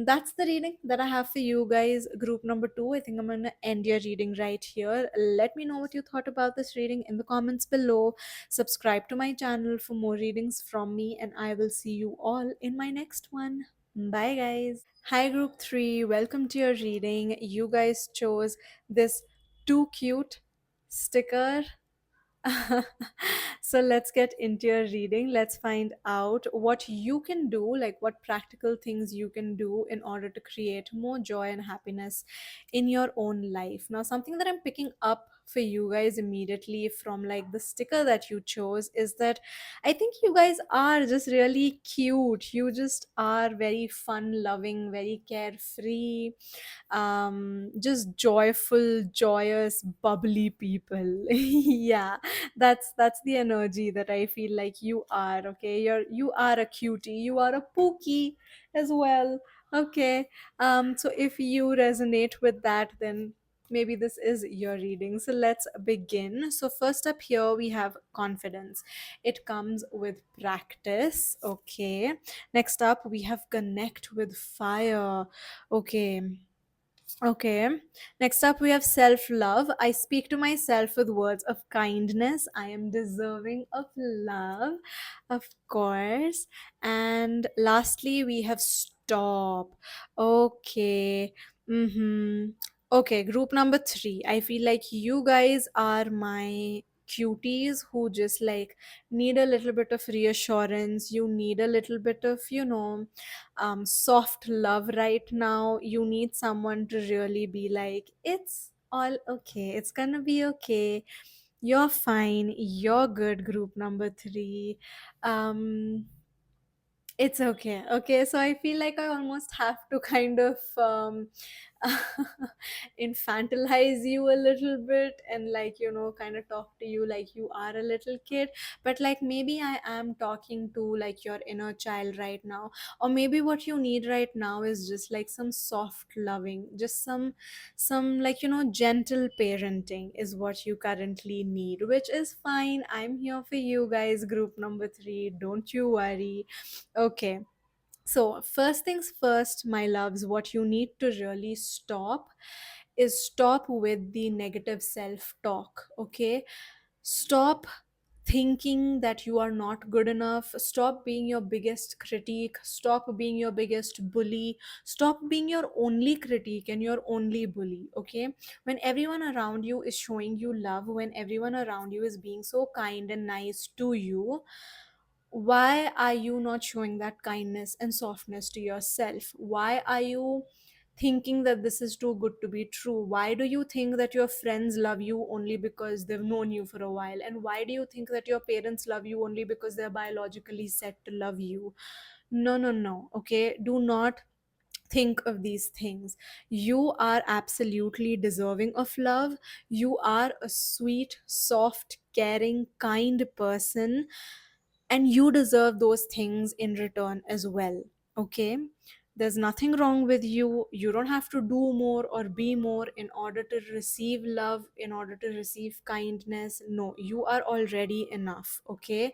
that's the reading that I have for you guys. Group number two. I think I'm gonna end your reading right here. Let me know what you thought about this reading in the comments below. Subscribe to my channel for more readings from me, and I will see you all in my next one. Bye, guys. Hi, group three. Welcome to your reading. You guys chose this too cute sticker. So let's get into your reading. Let's find out what you can do, like what practical things you can do in order to create more joy and happiness in your own life. Now, something that I'm picking up for you guys immediately from like the sticker that you chose is that I think you guys are just really cute. You just are very fun loving, very carefree, just joyful, joyous, bubbly people. Yeah, that's the energy that I feel like you are. Okay, you are a cutie, you are a pookie as well. Okay, so if you resonate with that, then maybe this is your reading. So let's begin. So first up here we have confidence. It comes with practice. Okay, next up we have connect with fire. Okay. Okay. Next up, we have self love. I speak to myself with words of kindness. I am deserving of love, of course. And lastly, we have stop. Okay. Mm-hmm. Okay, group number three. I feel like you guys are my cuties who just like need a little bit of reassurance. You need a little bit of, soft love right now. You need someone to really be like, it's all okay, it's gonna be okay, you're fine, you're good. Group number three. um it's okay. Okay, so I feel like I almost have to kind of infantilize you a little bit and like kind of talk to you like you are a little kid, but like maybe I am talking to like your inner child right now. Or maybe what you need right now is just like some soft loving, just some like gentle parenting is what you currently need, which is fine. I'm here for you guys. Group number three, don't you worry. Okay. So, first things first, my loves, what you need to really stop is stop with the negative self talk. Okay. Stop thinking that you are not good enough. Stop being your biggest critique. Stop being your biggest bully. Stop being your only critique and your only bully. Okay. When everyone around you is showing you love, when everyone around you is being so kind and nice to you, why are you not showing that kindness and softness to yourself? Why are you thinking that this is too good to be true? Why do you think that your friends love you only because they've known you for a while? And why do you think that your parents love you only because they're biologically set to love you? No, no, no. Okay, do not think of these things. You are absolutely deserving of love. You are a sweet, soft, caring, kind person, and you deserve those things in return as well. Okay, there's nothing wrong with you. You don't have to do more or be more in order to receive love, in order to receive kindness. No, you are already enough. Okay,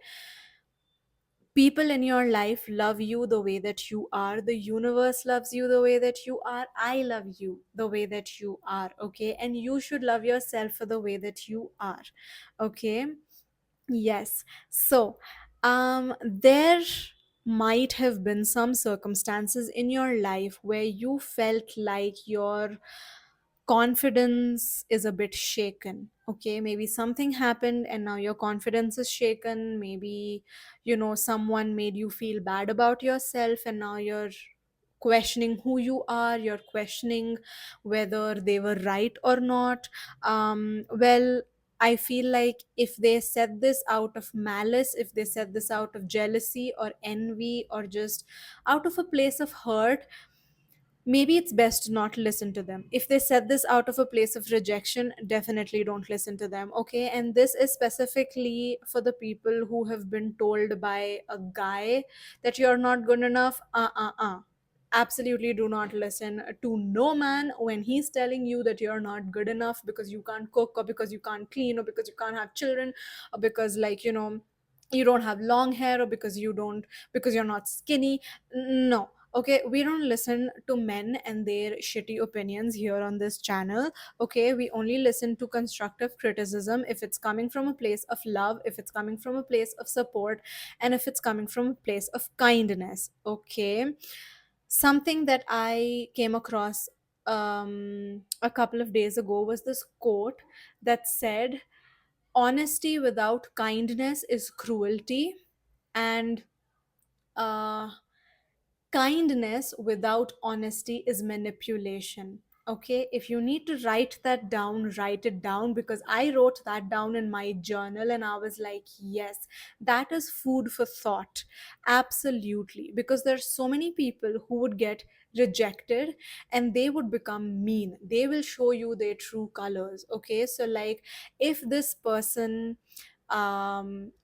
people in your life love you the way that you are. The universe loves you the way that you are. I love you the way that you are. Okay, and you should love yourself for the way that you are. Okay. Yes. So, there might have been some circumstances in your life where you felt like your confidence is a bit shaken. Okay, maybe something happened and now your confidence is shaken. Maybe, someone made you feel bad about yourself and now you're questioning who you are. You're questioning whether they were right or not. Well, I feel like if they said this out of malice, if they said this out of jealousy or envy or just out of a place of hurt, maybe it's best to not listen to them. If they said this out of a place of rejection, definitely don't listen to them, okay? And this is specifically for the people who have been told by a guy that you're not good enough. Absolutely do not listen to no man when he's telling you that you're not good enough because you can't cook, or because you can't clean, or because you can't have children, or because, like, you don't have long hair, or because you're not skinny. No. Okay, we don't listen to men and their shitty opinions here on this channel. Okay, we only listen to constructive criticism if it's coming from a place of love, if it's coming from a place of support, and if it's coming from a place of kindness. Okay, something that I came across a couple of days ago was this quote that said, honesty without kindness is cruelty, and uh kindness without honesty is manipulation. Okay, if you need to write that down, write it down, because I wrote that down in my journal and I was like, yes, that is food for thought. Absolutely, because there's so many people who would get rejected and they would become mean. They will show you their true colors. Okay, so like, if this person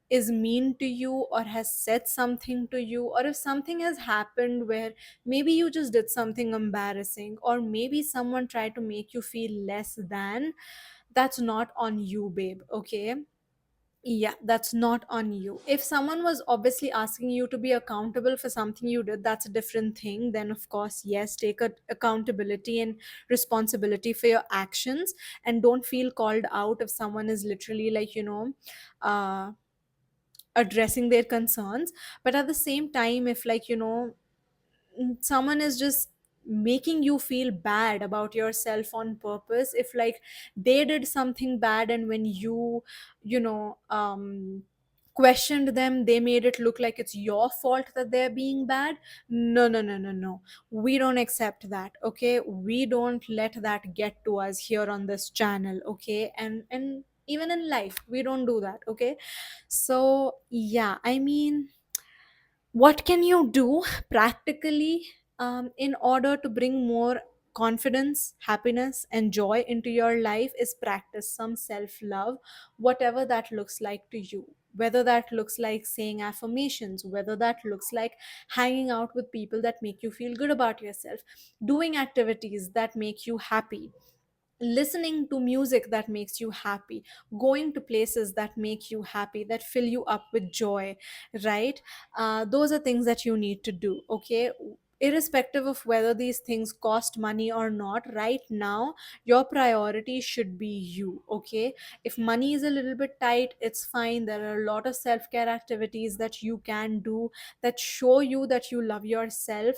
is mean to you or has said something to you, or if something has happened where maybe you just did something embarrassing, or maybe someone tried to make you feel less than, that's not on you, babe. Okay, yeah, that's not on you. If someone was obviously asking you to be accountable for something you did, that's a different thing. Then of course, yes, take accountability and responsibility for your actions, and don't feel called out if someone is literally, like, uh addressing their concerns. But at the same time, if, like, someone is just making you feel bad about yourself on purpose, if like they did something bad, and when you know questioned them, they made it look like it's your fault that they're being bad. No, no, no, no, no, we don't accept that. Okay, we don't let that get to us here on this channel. Okay, and even in life we don't do that. Okay, so yeah, I mean, what can you do practically in order to bring more confidence, happiness, and joy into your life is practice some self love, whatever that looks like to you. Whether that looks like saying affirmations, whether that looks like hanging out with people that make you feel good about yourself, doing activities that make you happy, listening to music that makes you happy, going to places that make you happy, that fill you up with joy, right? Those are things that you need to do. Okay, irrespective of whether these things cost money or not, right now your priority should be you. Okay, if money is a little bit tight, it's fine. There are a lot of self-care activities that you can do that show you that you love yourself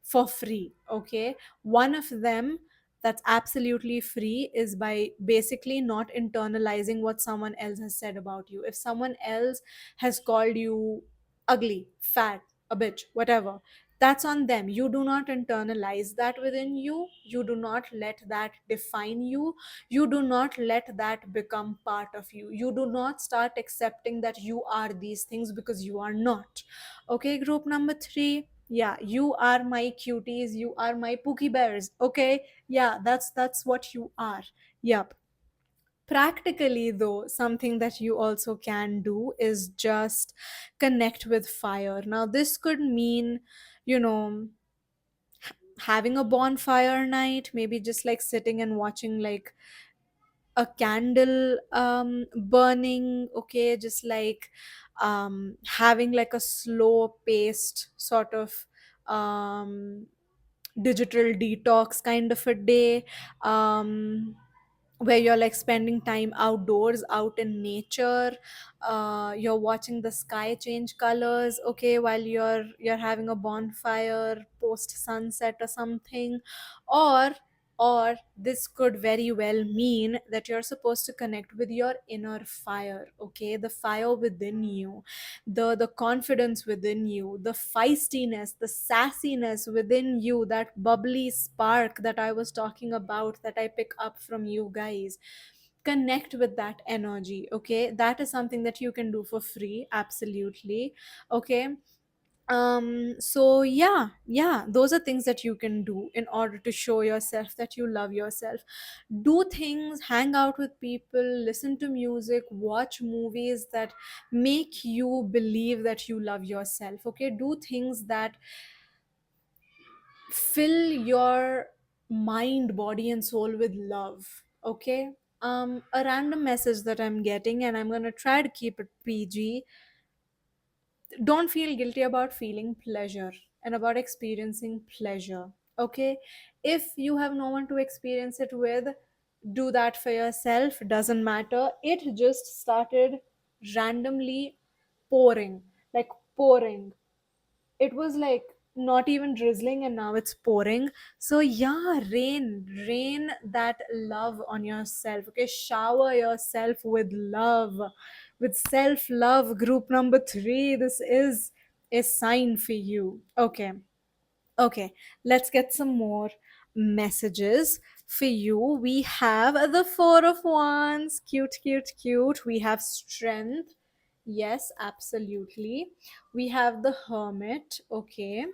for free. Okay, one of them that's absolutely free is by basically not internalizing what someone else has said about you. If someone else has called you ugly, fat, a bitch, whatever, that's on them. You do not internalize that within you. You do not let that define you. You do not let that become part of you. You do not start accepting that you are these things, because you are not. Okay, group number three. Yeah, you are my cuties. You are my pookie bears. Okay, yeah, that's what you are. Yep. Practically though, something that you also can do is just connect with fire. Now this could mean, you know having a bonfire night, maybe just like sitting and watching like a candle burning. Okay, just like having like a slow paced sort of um digital detox kind of a day, um where you're like spending time outdoors, out in nature. You're watching the sky change colors, okay, while you're having a bonfire post sunset or something. Or or this could very well mean that you're supposed to connect with your inner fire. Okay, the fire within you, the confidence within you, the feistiness, the sassiness within you, that bubbly spark that I was talking about, that I pick up from you guys. Connect with that energy. Okay, that is something that you can do for free. Absolutely. Okay, So yeah, those are things that you can do in order to show yourself that you love yourself. Do things, hang out with people, listen to music, watch movies that make you believe that you love yourself. Okay, do things that fill your mind, body and soul with love. Okay, a random message that I'm getting, and I'm gonna try to keep it PG. Don't feel guilty about feeling pleasure and about experiencing pleasure. Okay, if you have no one to experience it with, do that for yourself. Doesn't matter, it just started randomly pouring, like pouring. It was like not even drizzling and now it's pouring. So yeah, rain that love on yourself. Okay, shower yourself with love, with self love. Group number 3, this is a sign for you. Okay. Okay, let's get some more messages for you. We have the Four of Wands. Cute, cute, cute. We have strength. Yes, absolutely. We have the Hermit. Okay.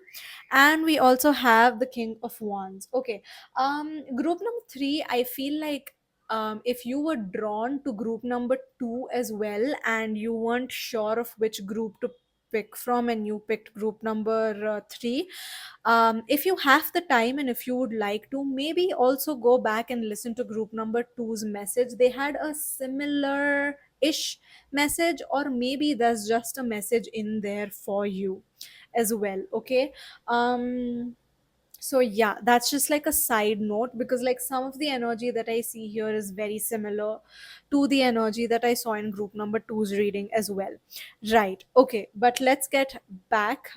And we also have the King of Wands. Okay. Group number 3, I feel like if you were drawn to group number 2 as well and you weren't sure of which group to pick from and you picked group number 3, if you have the time and if you would like to, maybe also go back and listen to group number two's message. They had a similar ish message, or maybe there's just a message in there for you as well. Okay. So yeah, that's just like a side note, because like some of the energy that I see here is very similar to the energy that I saw in group number two's reading as well. Right. Okay, but let's get back.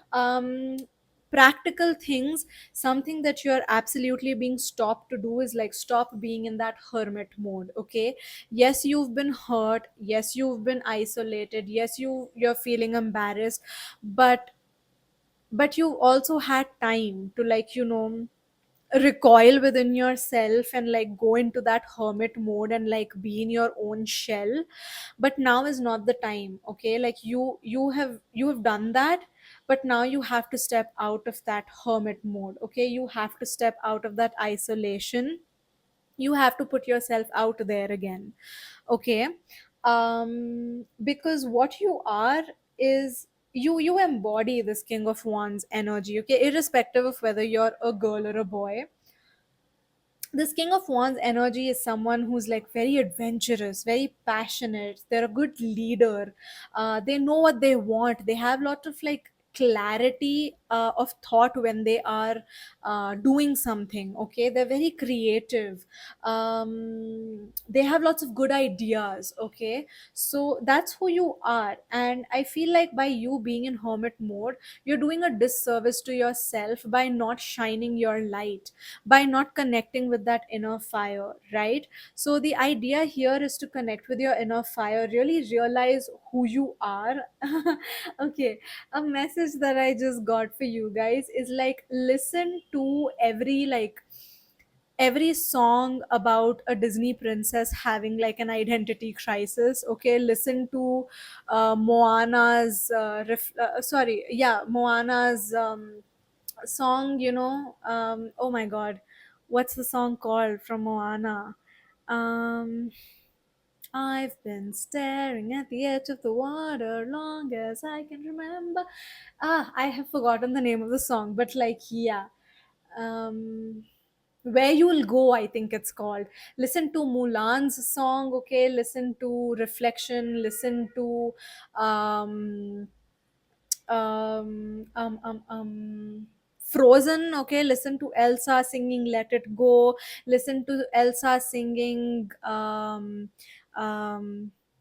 Practical things. Something that you're absolutely being stopped to do is like stop being in that hermit mode. Okay, yes, you've been hurt, yes, you've been isolated, yes, you're feeling embarrassed, but you also had time to, like, recoil within yourself and like go into that hermit mode and like be in your own shell. But now is not the time. Okay, like you have done that, but now you have to step out of that hermit mode. Okay, you have to step out of that isolation. You have to put yourself out there again. Okay. Because what you are is, you embody this King of Wands energy. Okay, irrespective of whether you're a girl or a boy, this King of Wands energy is someone who's like very adventurous, very passionate. They're a good leader. They know what they want. They have lot of like clarity of thought when they are doing something. Okay, they're very creative. They have lots of good ideas. Okay, so that's who you are, and I feel like by you being in hermit mode, you're doing a disservice to yourself by not shining your light, by not connecting with that inner fire, right? So the idea here is to connect with your inner fire, really realize who you are. Okay, a message that I just got for you guys is like, listen to every song about a Disney princess having like an identity crisis. Okay, listen to Moana's sorry, yeah, Moana's song, oh my god, what's the song called from Moana? um I've been staring at the edge of the water long as I can remember. I have forgotten the name of the song, but like, yeah. um where You'll Go, I think it's called. Listen to Mulan's song. Okay, listen to Reflection, listen to um Frozen. Okay, listen to Elsa singing Let It Go. Listen to Elsa singing um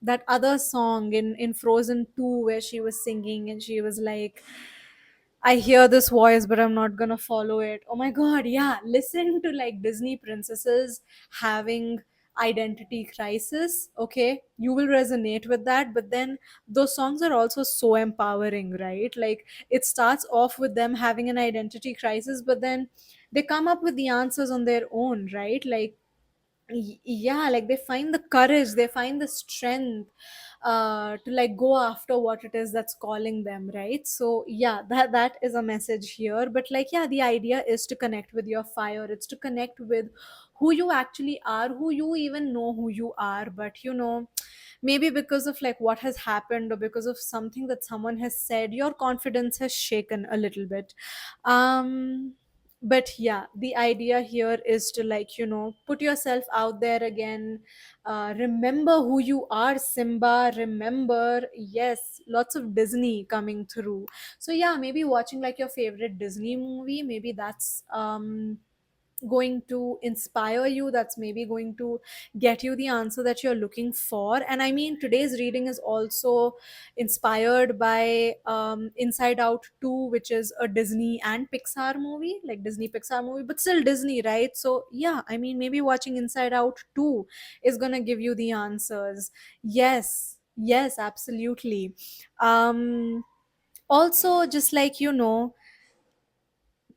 that other song in Frozen 2 where she was singing and she was like, I hear this voice, but I'm not gonna follow it. Oh my god, yeah. Listen to like Disney princesses having identity crisis. Okay, you will resonate with that, but then those songs are also so empowering, right? Like, it starts off with them having an identity crisis, but then they come up with the answers on their own, right? Like, Yeah, like they find the courage, they find the strength to like go after what it is that's calling them, right? So yeah, that is a message here. But like, yeah, the idea is to connect with your fire. It's to connect with who you actually are, who you even know who you are. But maybe because of like what has happened, or because of something that someone has said, your confidence has shaken a little bit. But yeah, the idea here is to like put yourself out there again. Remember who you are, Simba. Remember, yes, lots of Disney coming through. So yeah, maybe watching like your favorite Disney movie, maybe that's going to inspire you, that's maybe going to get you the answer that you're looking for. And I mean, today's reading is also inspired by Inside Out 2, which is a Disney and Pixar movie, like Disney Pixar movie, but still Disney, right? So yeah, I mean, maybe watching Inside Out 2 is going to give you the answers. Yes, yes, absolutely. Also, just like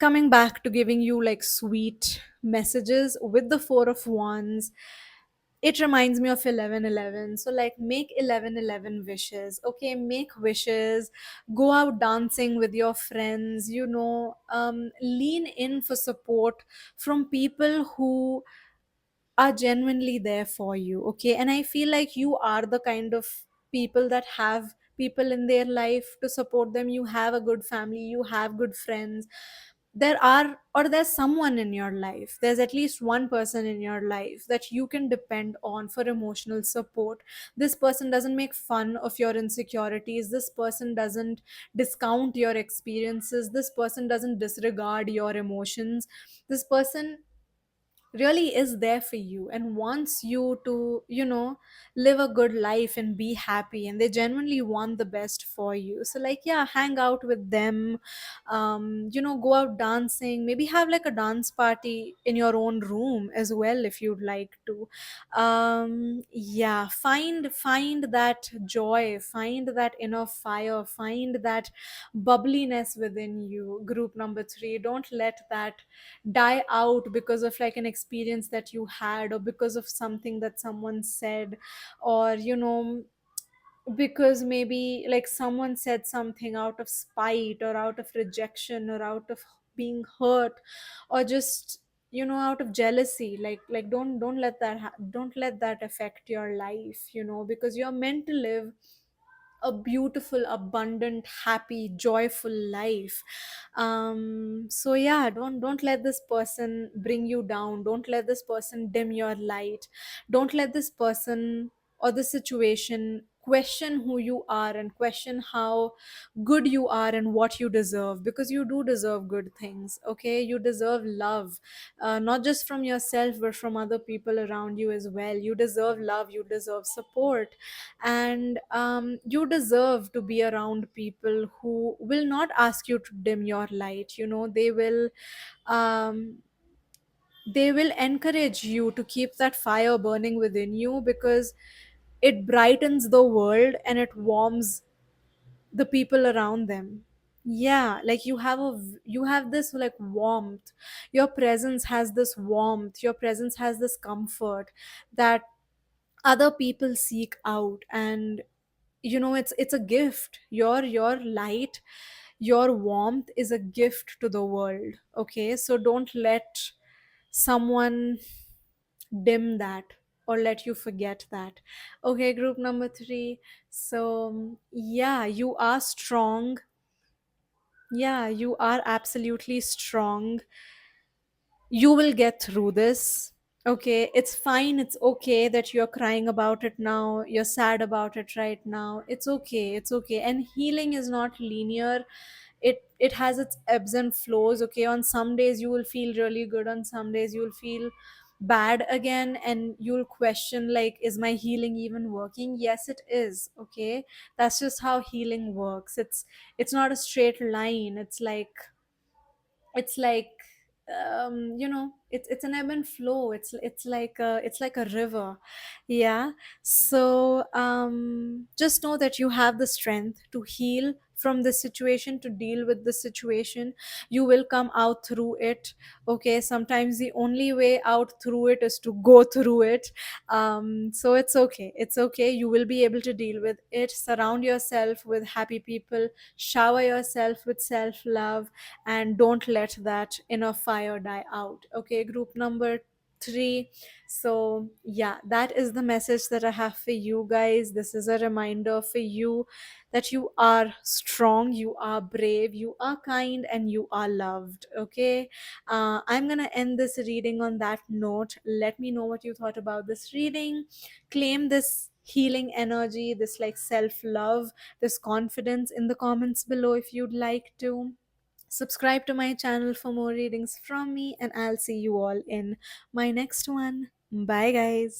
coming back to giving you like sweet messages with the Four of Wands, it reminds me of 1111. So like, make 1111 wishes, okay? Make wishes, go out dancing with your friends, lean in for support from people who are genuinely there for you, okay? And I feel like you are the kind of people that have people in their life to support them. You have a good family, you have good friends. There's someone in your life, there's at least one person in your life that you can depend on for emotional support. This person doesn't make fun of your insecurities, this person doesn't discount your experiences, this person doesn't disregard your emotions. This person really is there for you and wants you to live a good life and be happy, and they genuinely want the best for you. So like, yeah, hang out with them. Go out dancing, maybe have like a dance party in your own room as well if you'd like to. Yeah, find that joy, find that inner fire, find that bubbliness within you. Group number 3, don't let that die out because of like an experience that you had, or because of something that someone said, or because maybe like someone said something out of spite, or out of rejection, or out of being hurt, or just out of jealousy. Like, don't let that affect your life, because you're meant to live a beautiful, abundant, happy, joyful life. So yeah, don't let this person bring you down, don't let this person dim your light, don't let this person or the situation question who you are and question how good you are and what you deserve, because you do deserve good things, okay? You deserve love, not just from yourself but from other people around you as well. You deserve love, you deserve support, and you deserve to be around people who will not ask you to dim your light. Um, they will encourage you to keep that fire burning within you, because it brightens the world and it warms the people around them. Yeah, like you have this like warmth. Your presence has this warmth, your presence has this comfort that other people seek out. And it's a gift. Your light, your warmth is a gift to the world, okay? So don't let someone dim that or let you forget that. Okay, group number 3. So yeah, you are strong. Yeah, you are absolutely strong. You will get through this. Okay, it's fine, it's okay that you're crying about it now, you're sad about it right now. It's okay, it's okay. And healing is not linear. It has its ebbs and flows, okay? On some days you will feel really good, on some days you'll feel bad again, and you'll question like, is my healing even working? Yes, it is, okay? That's just how healing works. It's not a straight line. It's like it's an ebb and flow. It's like a river. Yeah. So just know that you have the strength to heal from this situation, to deal with the situation. You will come out through it. Okay, sometimes the only way out through it is to go through it. So it's okay, it's okay, you will be able to deal with it. Surround yourself with happy people, shower yourself with self love, and don't let that inner fire die out. Okay, group number 3. So yeah, that is the message that I have for you guys. This is a reminder for you that you are strong, you are brave, you are kind, and you are loved. Okay, I'm gonna end this reading on that note. Let me know what you thought about this reading. Claim this healing energy, this like self love, this confidence in the comments below if you'd like to. Subscribe to my channel for more readings from me, and I'll see you all in my next one. Bye, guys.